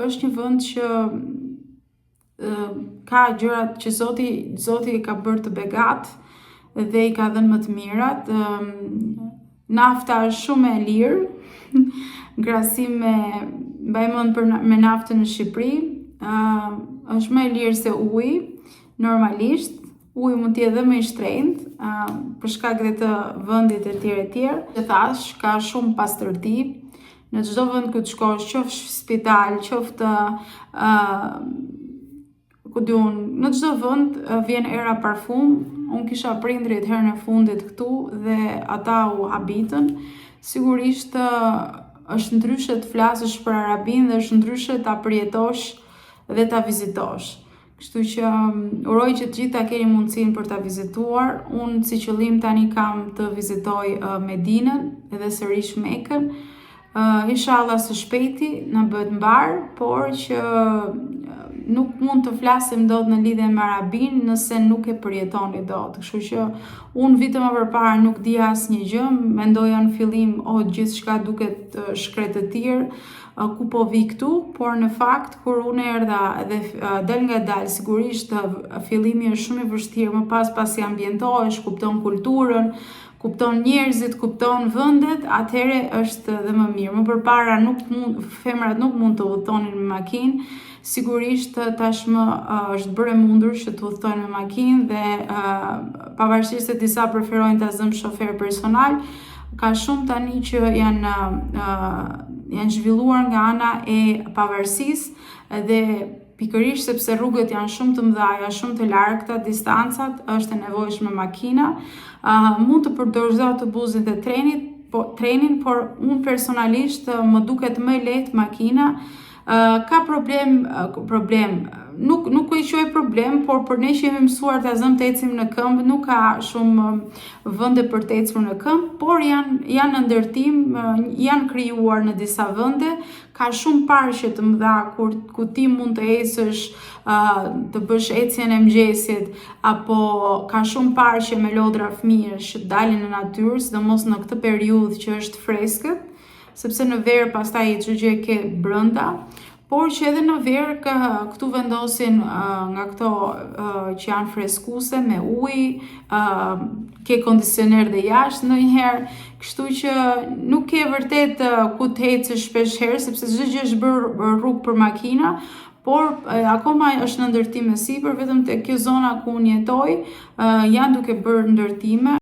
është një vend që ka gjërat që Zoti i ka bërë të begat dhe i ka dhënë më të mirat. Nafta është shumë e lirë, krahasim mbaj mend me naftën në Shqipëri, është më e lirë se uji, normalisht. Uji mund të jetë edhe më i shtrenjtë, për shkak dhe të vendit e tjerë. Që thash, ka shumë pastërti. Në çdo vend ku të shkosh, qoftë spital, qoftë në çdo vend vjen era parfum. Unë kisha prindrit herën e fundit këtu dhe ata u habitën. Sigurisht është ndryshe të flasësh për Arabinë dhe është ndryshe ta përjetosh dhe ta vizitosh. Kështu që uroj që të gjithë ta keni mundësinë për ta vizituar. Unë si qëllim tani kam të vizitoj Medinën edhe sërish Mekën. Inshallah së shpejti na bëhet mbar, por që nuk mund të flasim dot në lidhje me Arabinë nëse nuk e përjetoni dot. Kështu që unë vite më përpara nuk dija asnjë gjë, mendoja në fillim gjithçka duket shkretëtir, ku po vi këtu, por në fakt kur unë erdha dhe del ngadalë, sigurisht fillimi është shumë i vështirë, më pas i ambientohesh, kupton kulturën, kupton njerëzit, kupton vendet, atëherë është dhe më mirë. Më përpara femrat nuk mund të udhëtonin me makinë. Sigurisht tashmë është bërë mundur që të udhëtojnë me makinë dhe pavarësisht se disa preferojnë ta zënë shofer personal, ka shumë tani që janë zhvilluar nga ana e pavarësisë dhe pikërisht sepse rrugët janë shumë të mëdha, shumë të largëta, distancat, është e nevojshme makina. Mund të përdorësh autobusin dhe trenin, por unë personalisht më duket më e lehtë makina. Ka problem, nuk e quaj problem, por për ne që jemi mësuar ta zëmë të ecim në këmbë, nuk ka shumë vende për të ecur në këmbë, por janë në ndërtim, janë krijuar në disa vende. Ka shumë parqe të mëdha ku ti mund të ecësh, të bësh ecjen e mëngjesit, apo ka shumë parqe me lodra fëmijësh që dalin në natyrë, sidomos në këtë periudhë që është freskët, sepse në verë pastaj çdo gjë ke brenda, por që edhe në verë këtu vendosin nga këto që janë freskuese me ujë, ke kondicioner dhe jashtë ndonjëherë, kështu që nuk ke vërtet ku të ecësh shpesh herë, sepse çdo gjë është bërë rrugë për makina, por akoma është në ndërtim e sipër, vetëm te kjo zona ku unë jetoj, janë duke bërë ndërtime.